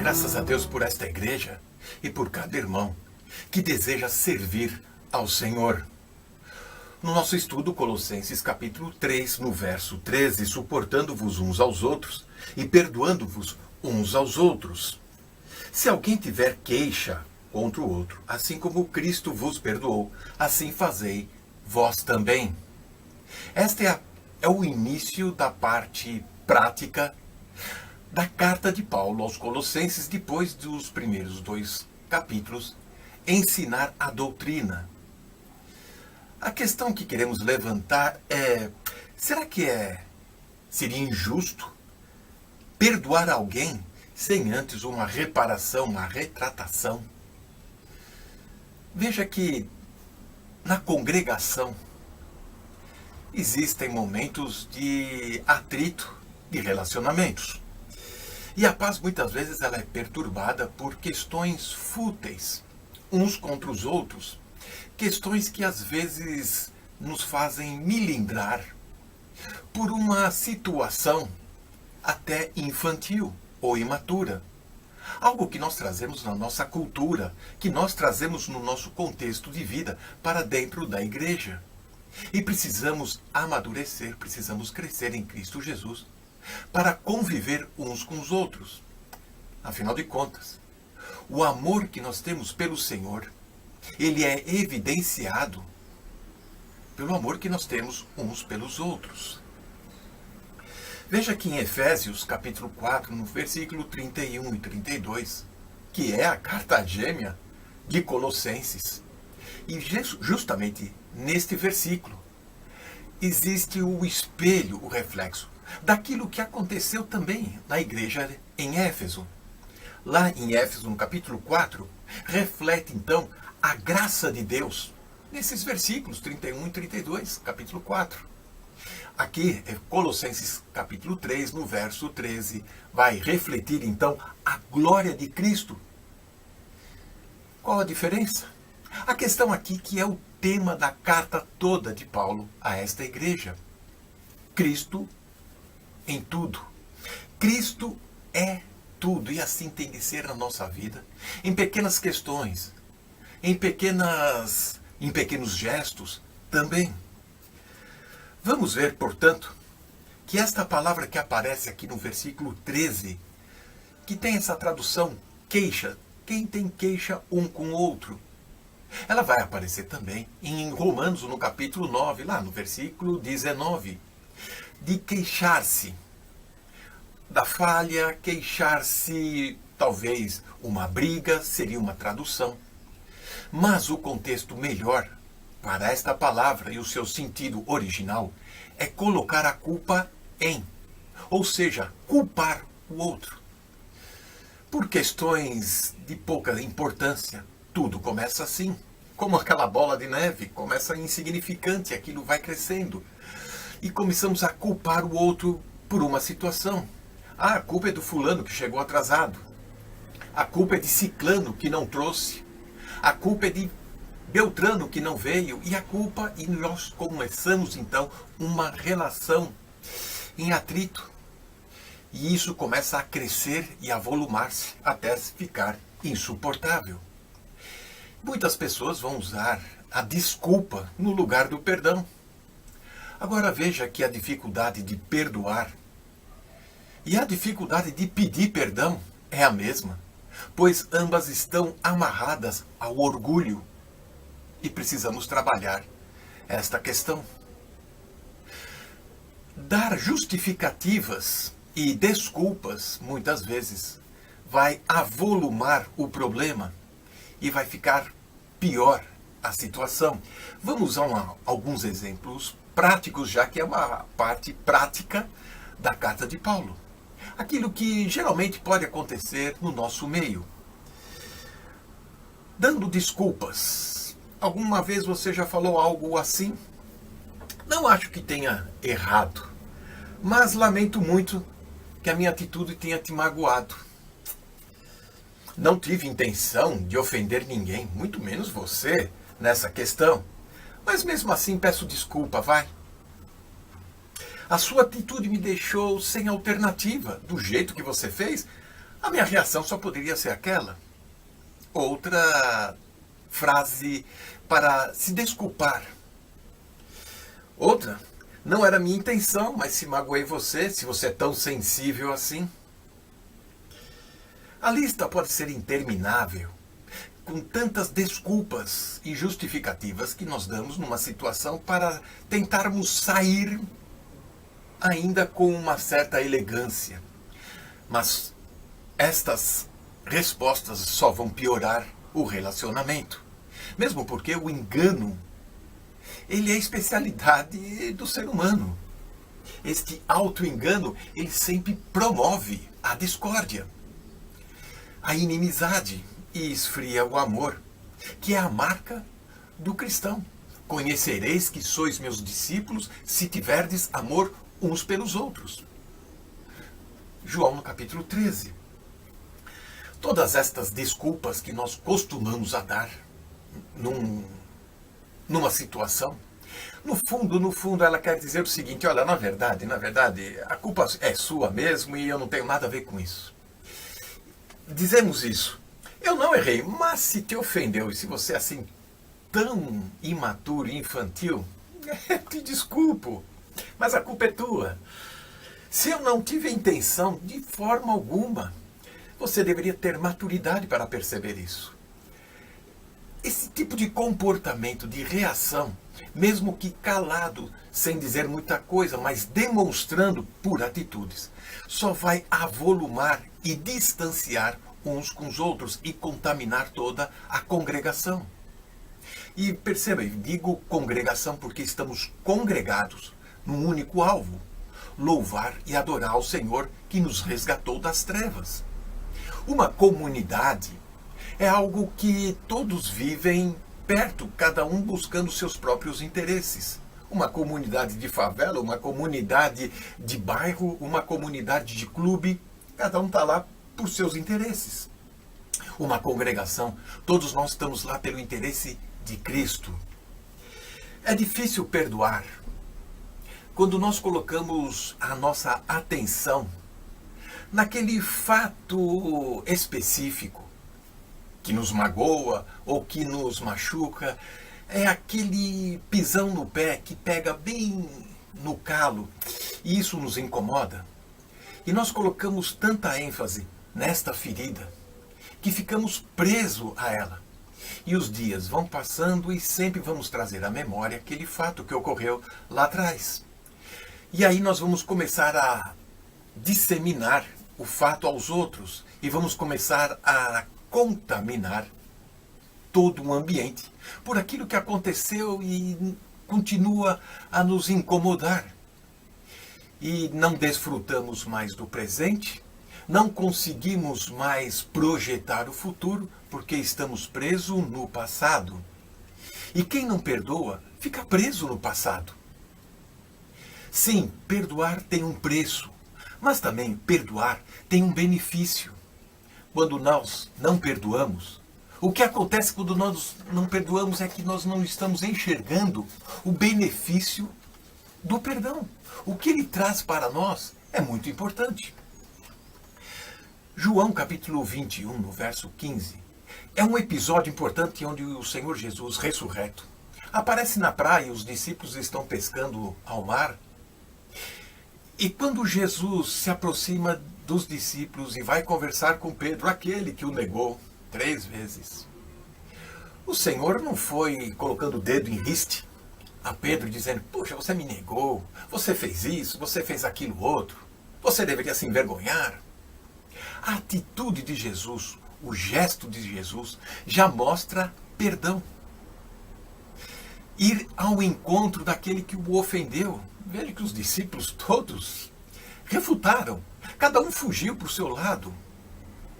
graças a Deus por esta igreja e por cada irmão que deseja servir ao Senhor. No nosso estudo, Colossenses capítulo 3, no verso 13, suportando-vos uns aos outros e perdoando-vos uns aos outros. Se alguém tiver queixa contra o outro, assim como Cristo vos perdoou, assim fazei vós também. Este é o início da parte prática da carta de Paulo aos Colossenses, depois dos primeiros 2 capítulos, ensinar a doutrina. A questão que queremos levantar é: será que seria injusto perdoar alguém sem antes uma reparação, uma retratação? Veja que na congregação existem momentos de atrito de relacionamentos. E a paz muitas vezes ela é perturbada por questões fúteis, uns contra os outros, questões que às vezes nos fazem milindrar por uma situação até infantil ou imatura. Algo que nós trazemos na nossa cultura, que nós trazemos no nosso contexto de vida para dentro da igreja. E precisamos amadurecer, precisamos crescer em Cristo Jesus para conviver uns com os outros. Afinal de contas, o amor que nós temos pelo Senhor, ele é evidenciado pelo amor que nós temos uns pelos outros. Veja que em Efésios, capítulo 4, no versículo 31 e 32, que é a carta gêmea de Colossenses. E justamente neste versículo existe o espelho, o reflexo daquilo que aconteceu também na igreja em Éfeso. Lá em Éfeso, no capítulo 4, reflete então a graça de Deus nesses versículos 31 e 32, capítulo 4. Aqui, Colossenses capítulo 3, no verso 13, vai refletir então a glória de Cristo. Qual a diferença? A questão aqui que é o tema da carta toda de Paulo a esta igreja. Cristo em tudo. Cristo é tudo, e assim tem que ser na nossa vida, em pequenas questões, em pequenos gestos também. Vamos ver, portanto, que esta palavra que aparece aqui no versículo 13, que tem essa tradução queixa, quem tem queixa um com o outro, ela vai aparecer também em Romanos, no capítulo 9, lá no versículo 19, de queixar-se da falha, queixar-se, talvez uma briga, seria uma tradução. Mas o contexto melhor para esta palavra e o seu sentido original é colocar a culpa em, ou seja, culpar o outro. Por questões de pouca importância, tudo começa assim, como aquela bola de neve, começa insignificante, aquilo vai crescendo. E começamos a culpar o outro por uma situação. Ah, a culpa é do fulano que chegou atrasado. A culpa é de ciclano que não trouxe. A culpa é de Beltrano que não veio. E nós começamos então uma relação em atrito. E isso começa a crescer e a volumar-se até ficar insuportável. Muitas pessoas vão usar a desculpa no lugar do perdão. Agora veja que a dificuldade de perdoar e a dificuldade de pedir perdão é a mesma, pois ambas estão amarradas ao orgulho e precisamos trabalhar esta questão. Dar justificativas e desculpas, muitas vezes, vai avolumar o problema e vai ficar pior a situação. Vamos a alguns exemplos práticos, já que é uma parte prática da carta de Paulo. Aquilo que geralmente pode acontecer no nosso meio. Dando desculpas. Alguma vez você já falou algo assim? Não acho que tenha errado, mas lamento muito que a minha atitude tenha te magoado. Não tive intenção de ofender ninguém, muito menos você, nessa questão. Mas mesmo assim peço desculpa, vai. A sua atitude me deixou sem alternativa. Do jeito que você fez, A minha reação só poderia ser aquela. Outra frase para se desculpar. Outra, não era minha intenção, mas se magoei você, se você é tão sensível assim. A lista pode ser interminável, com tantas desculpas e justificativas que nós damos numa situação para tentarmos sair ainda com uma certa elegância. Mas estas respostas só vão piorar o relacionamento. Mesmo porque o engano, ele é a especialidade do ser humano. Este auto-engano, ele sempre promove a discórdia, a inimizade e esfria o amor, que é a marca do cristão. Conhecereis que sois meus discípulos se tiverdes amor uns pelos outros. João no capítulo 13. Todas estas desculpas que nós costumamos a dar numa situação, no fundo, ela quer dizer o seguinte: olha, na verdade, a culpa é sua mesmo e eu não tenho nada a ver com isso. Dizemos isso. Eu não errei, mas se te ofendeu e se você é assim tão imaturo e infantil, te desculpo, mas a culpa é tua. Se eu não tive a intenção de forma alguma, você deveria ter maturidade para perceber isso. Esse tipo de comportamento, de reação, mesmo que calado, sem dizer muita coisa, mas demonstrando por atitudes, só vai avolumar e distanciar uns com os outros e contaminar toda a congregação. E perceba, eu digo congregação porque estamos congregados num único alvo: louvar e adorar ao Senhor que nos resgatou das trevas. Uma comunidade é algo que todos vivem perto, cada um buscando seus próprios interesses. Uma comunidade de favela, uma comunidade de bairro, uma comunidade de clube, cada um está lá por seus interesses. Uma congregação, todos nós estamos lá pelo interesse de Cristo. É difícil perdoar quando nós colocamos a nossa atenção naquele fato específico que nos magoa ou que nos machuca. É aquele pisão no pé que pega bem no calo e isso nos incomoda. E nós colocamos tanta ênfase nesta ferida que ficamos presos a ela. E os dias vão passando e sempre vamos trazer à memória aquele fato que ocorreu lá atrás. E aí nós vamos começar a disseminar o fato aos outros e vamos começar a contaminar todo um ambiente por aquilo que aconteceu e continua a nos incomodar. E não desfrutamos mais do presente, não conseguimos mais projetar o futuro porque estamos presos no passado. E quem não perdoa fica preso no passado. Sim, perdoar tem um preço, mas também perdoar tem um benefício. Quando nós não perdoamos, o que acontece quando nós não perdoamos é que nós não estamos enxergando o benefício do perdão. O que ele traz para nós é muito importante. João capítulo 21, no verso 15, é um episódio importante onde o Senhor Jesus, ressurreto, aparece na praia e os discípulos estão pescando ao mar. E quando Jesus se aproxima dos discípulos e vai conversar com Pedro, aquele que o negou 3 vezes, o Senhor não foi colocando o dedo em riste a Pedro dizendo: poxa, você me negou, você fez isso, você fez aquilo outro, você deveria se envergonhar. A atitude de Jesus, o gesto de Jesus, já mostra perdão. Ir ao encontro daquele que o ofendeu. Veja que os discípulos todos refutaram. Cada um fugiu para o seu lado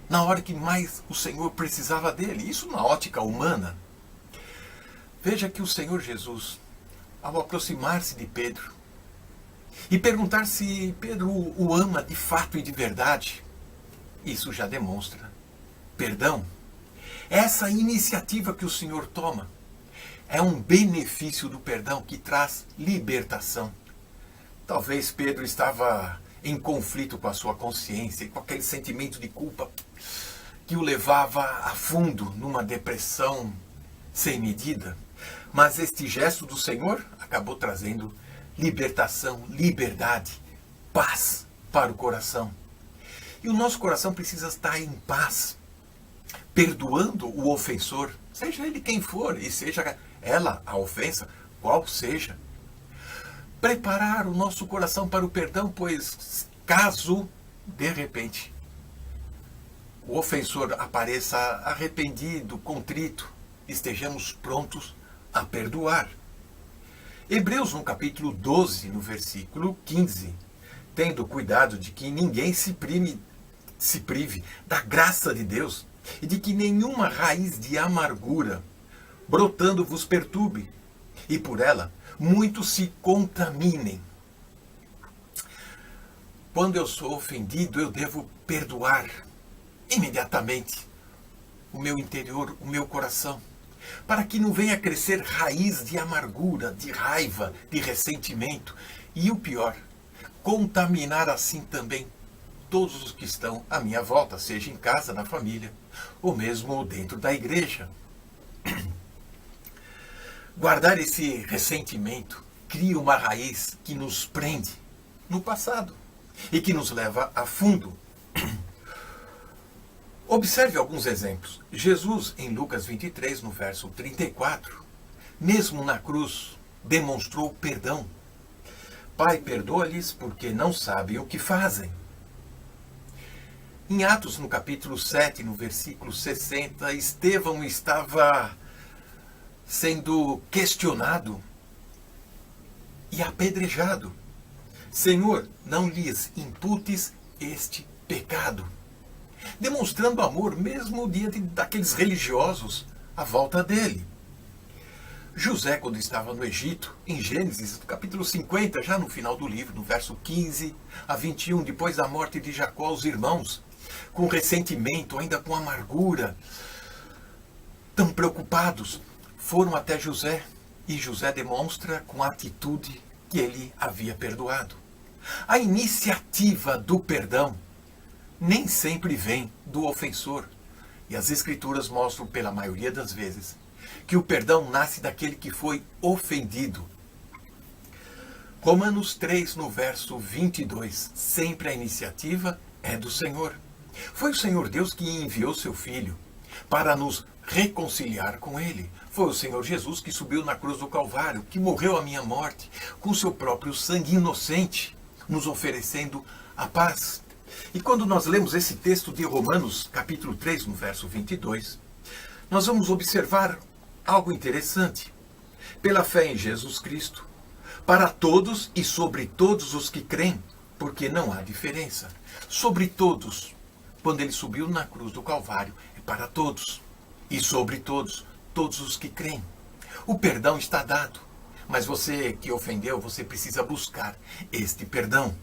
na hora que mais o Senhor precisava dele. Isso na ótica humana. Veja que o Senhor Jesus, ao aproximar-se de Pedro e perguntar se Pedro o ama de fato e de verdade, isso já demonstra perdão. Essa iniciativa que o Senhor toma é um benefício do perdão que traz libertação. Talvez Pedro estava em conflito com a sua consciência e com aquele sentimento de culpa que o levava a fundo numa depressão sem medida. Mas este gesto do Senhor acabou trazendo libertação, liberdade, paz para o coração. E o nosso coração precisa estar em paz, perdoando o ofensor, seja ele quem for, e seja ela a ofensa, qual seja. Preparar o nosso coração para o perdão, pois caso, de repente, o ofensor apareça arrependido, contrito, estejamos prontos a perdoar. Hebreus, no capítulo 12, no versículo 15, tendo cuidado de que ninguém se prive da graça de Deus e de que nenhuma raiz de amargura brotando vos perturbe, e por ela muitos se contaminem. Quando eu sou ofendido, eu devo perdoar imediatamente o meu interior, o meu coração, para que não venha crescer raiz de amargura, de raiva, de ressentimento e o pior, contaminar assim também todos os que estão à minha volta, seja em casa, na família, ou mesmo dentro da igreja. Guardar esse ressentimento cria uma raiz que nos prende no passado e que nos leva a fundo. Observe alguns exemplos. Jesus, em Lucas 23, no verso 34, mesmo na cruz, demonstrou perdão. Pai, perdoa-lhes porque não sabem o que fazem. Em Atos, no capítulo 7, no versículo 60, Estevão estava sendo questionado e apedrejado. Senhor, não lhes imputes este pecado. Demonstrando amor mesmo diante daqueles religiosos à volta dele. José, quando estava no Egito, em Gênesis, capítulo 50, já no final do livro, no verso 15 a 21, depois da morte de Jacó, os irmãos, com ressentimento, ainda com amargura, tão preocupados, foram até José, e José demonstra com atitude que ele havia perdoado. A iniciativa do perdão nem sempre vem do ofensor. E as Escrituras mostram, pela maioria das vezes, que o perdão nasce daquele que foi ofendido. Romanos 3, no verso 22, sempre a iniciativa é do Senhor. Foi o Senhor Deus que enviou seu Filho para nos reconciliar com Ele. Foi o Senhor Jesus que subiu na cruz do Calvário, que morreu a minha morte, com seu próprio sangue inocente, nos oferecendo a paz. E quando nós lemos esse texto de Romanos, capítulo 3, no verso 22, nós vamos observar algo interessante. Pela fé em Jesus Cristo, para todos e sobre todos os que creem, porque não há diferença. Sobre todos, quando ele subiu na cruz do Calvário, é para todos. E sobre todos, todos os que creem. O perdão está dado, mas você que ofendeu, você precisa buscar este perdão.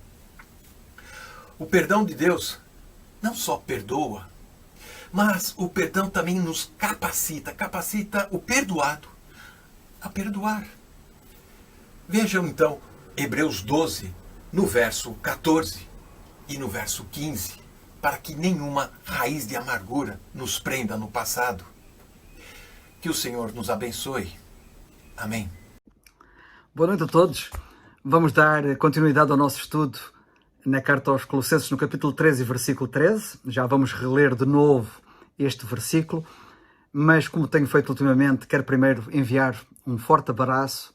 O perdão de Deus não só perdoa, mas o perdão também nos capacita o perdoado a perdoar. Vejam então Hebreus 12, no verso 14 e no verso 15, para que nenhuma raiz de amargura nos prenda no passado. Que o Senhor nos abençoe. Amém. Boa noite a todos. Vamos dar continuidade ao nosso estudo na carta aos Colossenses, no capítulo 13, versículo 13. Já vamos reler de novo este versículo, mas como tenho feito ultimamente, quero primeiro enviar um forte abraço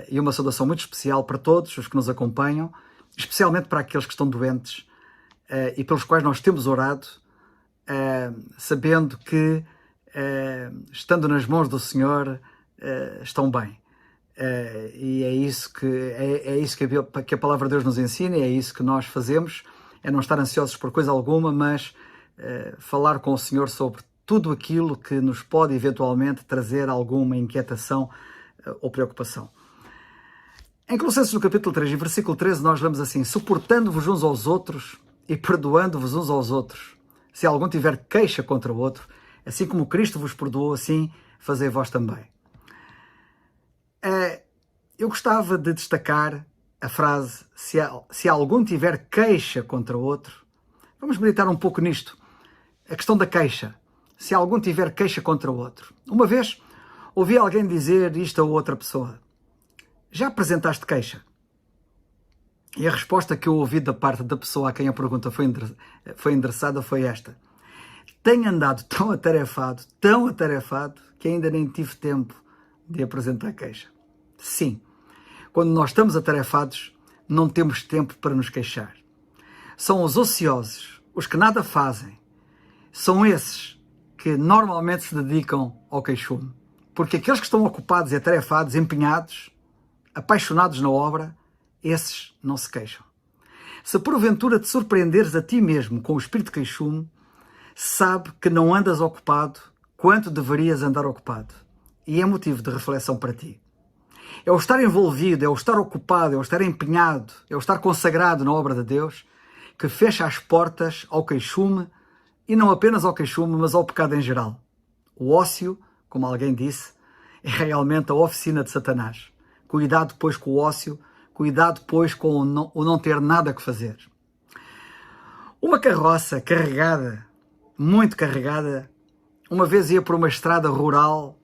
e uma saudação muito especial para todos os que nos acompanham, especialmente para aqueles que estão doentes e pelos quais nós temos orado, sabendo que, estando nas mãos do Senhor, estão bem. E é isso que a palavra de Deus nos ensina, e é isso que nós fazemos, é não estar ansiosos por coisa alguma, mas falar com o Senhor sobre tudo aquilo que nos pode eventualmente trazer alguma inquietação ou preocupação. Em Colossenses, no capítulo 3, versículo 13, nós lemos assim: suportando-vos uns aos outros e perdoando-vos uns aos outros, se algum tiver queixa contra o outro, assim como Cristo vos perdoou, assim fazei vós também. Eu gostava de destacar a frase, se algum tiver queixa contra outro, vamos meditar um pouco nisto, a questão da queixa. Se algum tiver queixa contra o outro. Uma vez ouvi alguém dizer isto a outra pessoa: já apresentaste queixa? E a resposta que eu ouvi da parte da pessoa a quem a pergunta foi endereçada foi esta: tenho andado tão atarefado, que ainda nem tive tempo de apresentar queixa. Sim, quando nós estamos atarefados, não temos tempo para nos queixar. São os ociosos, os que nada fazem, são esses que normalmente se dedicam ao queixume. Porque aqueles que estão ocupados e atarefados, empenhados, apaixonados na obra, esses não se queixam. Se porventura te surpreenderes a ti mesmo com o espírito de queixume, sabe que não andas ocupado quanto deverias andar ocupado. E é motivo de reflexão para ti. É o estar envolvido, é o estar ocupado, é o estar empenhado, é o estar consagrado na obra de Deus que fecha as portas ao queixume, e não apenas ao queixume, mas ao pecado em geral. O ócio, como alguém disse, é realmente a oficina de Satanás. Cuidado, pois, com o ócio, cuidado, pois, com o não ter nada que fazer. Uma carroça carregada, muito carregada, uma vez ia por uma estrada rural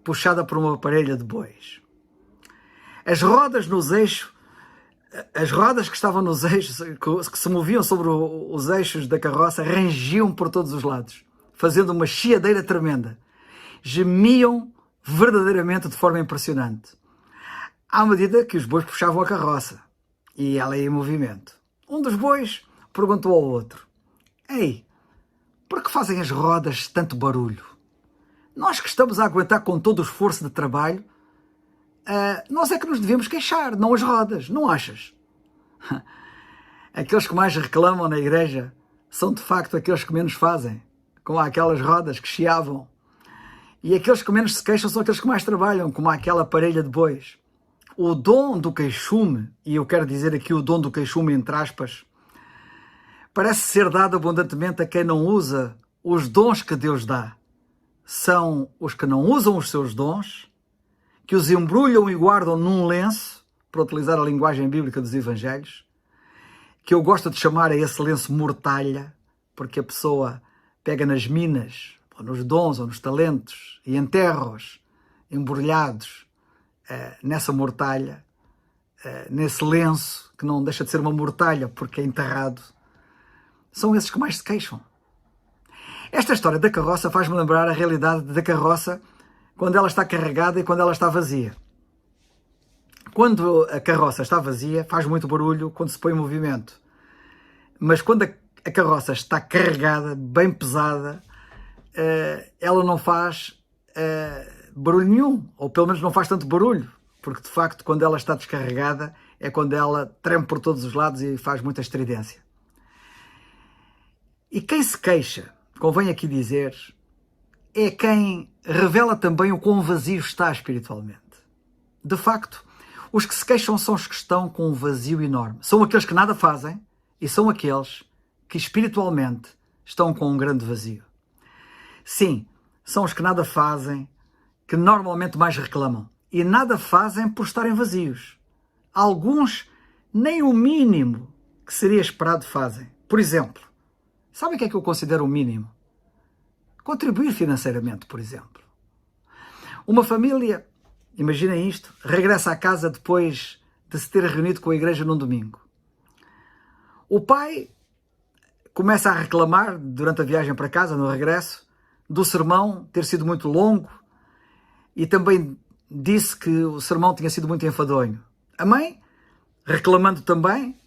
puxada por uma parelha de bois. As rodas que estavam nos eixos, que se moviam sobre os eixos da carroça, rangiam por todos os lados, fazendo uma chiadeira tremenda. Gemiam verdadeiramente de forma impressionante, à medida que os bois puxavam a carroça e ela ia em movimento. Um dos bois perguntou ao outro: ei, por que fazem as rodas tanto barulho? Nós que estamos a aguentar com todo o esforço de trabalho, nós é que nos devemos queixar, não as rodas, não achas? Aqueles que mais reclamam na igreja são de facto aqueles que menos fazem, como aquelas rodas que chiavam. E aqueles que menos se queixam são aqueles que mais trabalham, como aquela parelha de bois. O dom do queixume, e eu quero dizer aqui o dom do queixume entre aspas, parece ser dado abundantemente a quem não usa os dons que Deus dá. São os que não usam os seus dons, que os embrulham e guardam num lenço, para utilizar a linguagem bíblica dos evangelhos, que eu gosto de chamar a esse lenço mortalha, porque a pessoa pega nas minas, ou nos dons, ou nos talentos, e enterra-os embrulhados nessa mortalha, nesse lenço, que não deixa de ser uma mortalha porque é enterrado. São esses que mais se queixam. Esta história da carroça faz-me lembrar a realidade da carroça quando ela está carregada e quando ela está vazia. Quando a carroça está vazia, faz muito barulho quando se põe em movimento. Mas quando a carroça está carregada, bem pesada, ela não faz barulho nenhum, ou pelo menos não faz tanto barulho, porque de facto quando ela está descarregada é quando ela treme por todos os lados e faz muita estridência. E quem se queixa, convém aqui dizer, é quem revela também o quão vazio está espiritualmente. De facto, os que se queixam são os que estão com um vazio enorme. São aqueles que nada fazem e são aqueles que espiritualmente estão com um grande vazio. Sim, são os que nada fazem, que normalmente mais reclamam. E nada fazem por estarem vazios. Alguns nem o mínimo que seria esperado fazem. Por exemplo, sabem o que é que eu considero o mínimo? Contribuir financeiramente, por exemplo. Uma família, imaginem isto, regressa à casa depois de se ter reunido com a igreja num domingo. O pai começa a reclamar, durante a viagem para casa, no regresso, do sermão ter sido muito longo e também disse que o sermão tinha sido muito enfadonho. A mãe, reclamando também,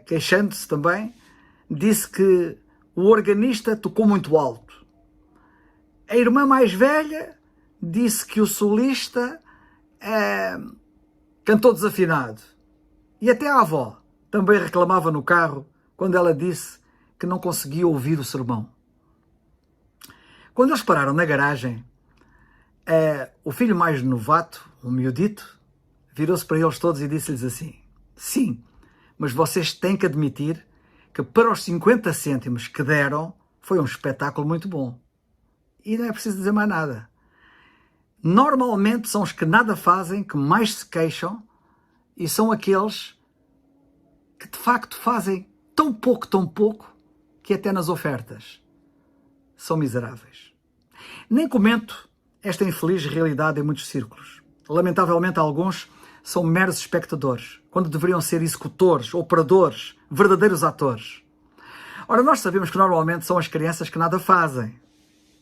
queixando-se também, disse que o organista tocou muito alto. A irmã mais velha disse que o solista cantou desafinado. E até a avó também reclamava no carro quando ela disse que não conseguia ouvir o sermão. Quando eles pararam na garagem, o filho mais novato, o miudito, virou-se para eles todos e disse-lhes assim: sim, mas vocês têm que admitir que para os 50 cêntimos que deram foi um espetáculo muito bom. E não é preciso dizer mais nada. Normalmente são os que nada fazem, que mais se queixam, e são aqueles que de facto fazem tão pouco, que até nas ofertas são miseráveis. Nem comento esta infeliz realidade em muitos círculos. Lamentavelmente, alguns são meros espectadores, quando deveriam ser executores, operadores, verdadeiros atores. Ora, nós sabemos que normalmente são as crianças que nada fazem.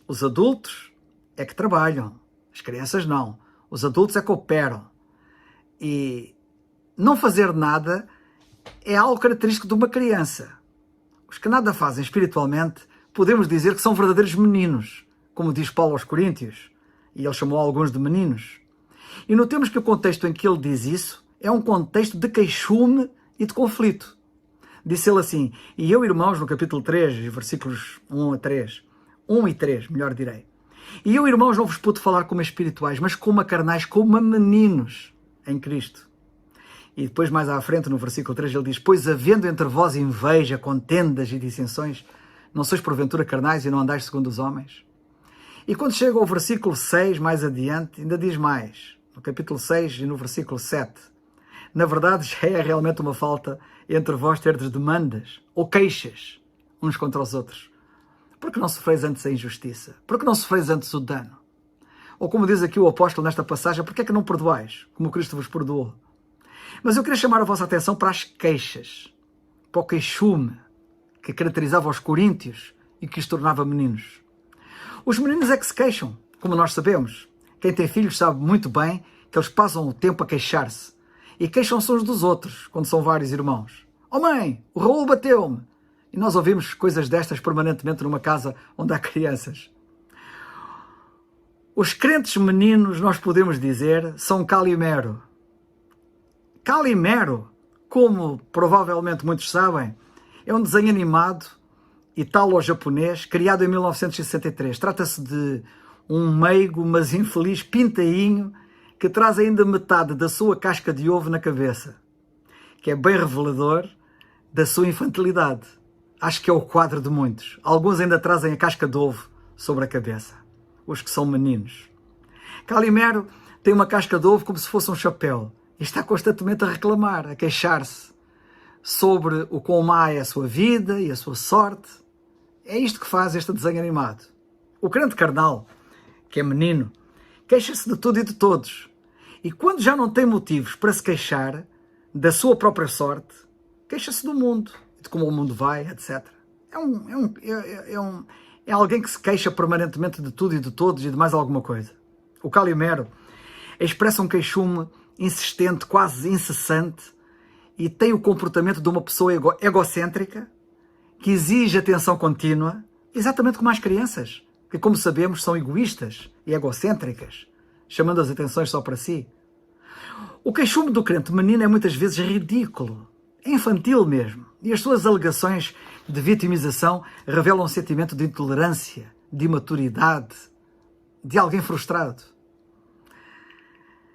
Os adultos é que trabalham. As crianças não. Os adultos é que operam. E não fazer nada é algo característico de uma criança. Os que nada fazem espiritualmente, podemos dizer que são verdadeiros meninos, como diz Paulo aos Coríntios, e ele chamou alguns de meninos. E notemos que o contexto em que ele diz isso é um contexto de queixume e de conflito. Disse ele assim: e eu, irmãos, no capítulo 3, versículos 1 e 3, melhor direi. E eu, irmãos, não vos pude falar como espirituais, mas como a carnais, como a meninos em Cristo. E depois, mais à frente, no versículo 3, ele diz: pois havendo entre vós inveja, contendas e dissensões, não sois porventura carnais e não andais segundo os homens? E quando chega ao versículo 6, mais adiante, ainda diz mais, no capítulo 6 e no versículo 7, na verdade já é realmente uma falta entre vós terdes demandas ou queixas uns contra os outros. Porque não sofreis antes a injustiça? Porque não sofreis antes o dano? Ou como diz aqui o apóstolo nesta passagem, porque é que não perdoais, como Cristo vos perdoou? Mas eu queria chamar a vossa atenção para as queixas, para o queixume que caracterizava os coríntios e que os tornava meninos. Os meninos é que se queixam, como nós sabemos. Quem tem filhos sabe muito bem que eles passam o tempo a queixar-se. E queixam-se uns dos outros, quando são vários irmãos. Oh mãe, o Raul bateu-me. E nós ouvimos coisas destas permanentemente numa casa onde há crianças. Os crentes meninos, nós podemos dizer, são Calimero. Calimero, como provavelmente muitos sabem, é um desenho animado italo-japonês criado em 1963. Trata-se de um meigo, mas infeliz pintainho que traz ainda metade da sua casca de ovo na cabeça, que é bem revelador da sua infantilidade. Acho que é o quadro de muitos. Alguns ainda trazem a casca de ovo sobre a cabeça, os que são meninos. Calimero tem uma casca de ovo como se fosse um chapéu e está constantemente a reclamar, a queixar-se sobre o quão má é a sua vida e a sua sorte. É isto que faz este desenho animado. O crente carnal, que é menino, queixa-se de tudo e de todos. E quando já não tem motivos para se queixar da sua própria sorte, queixa-se do mundo, de como o mundo vai, etc. É alguém que se queixa permanentemente de tudo e de todos e de mais alguma coisa. O Calimero expressa um queixume insistente, quase incessante, e tem o comportamento de uma pessoa egocêntrica, que exige atenção contínua, exatamente como as crianças, que, como sabemos, são egoístas e egocêntricas, chamando as atenções só para si. O queixume do crente menino é muitas vezes ridículo, é infantil mesmo, e as suas alegações de vitimização revelam um sentimento de intolerância, de imaturidade, de alguém frustrado.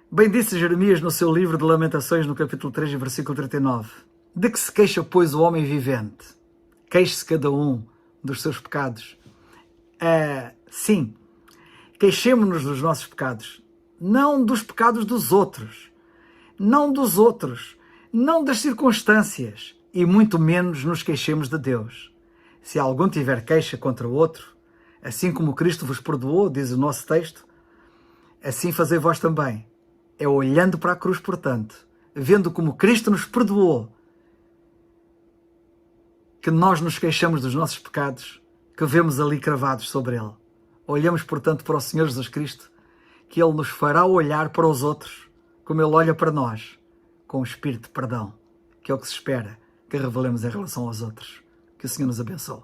Bem disse Jeremias no seu livro de Lamentações, no capítulo 3, versículo 39. De que se queixa, pois, o homem vivente? Queixe-se cada um dos seus pecados. Sim, queixemo-nos dos nossos pecados, não dos pecados dos outros, não das circunstâncias, e muito menos nos queixemos de Deus. Se algum tiver queixa contra o outro, assim como Cristo vos perdoou, diz o nosso texto, assim fazei vós também. É olhando para a cruz, portanto, vendo como Cristo nos perdoou, que nós nos queixamos dos nossos pecados, que vemos ali cravados sobre Ele. Olhamos, portanto, para o Senhor Jesus Cristo, que Ele nos fará olhar para os outros, como Ele olha para nós, com o espírito de perdão, que é o que se espera que revelemos em relação aos outros. Que o Senhor nos abençoe.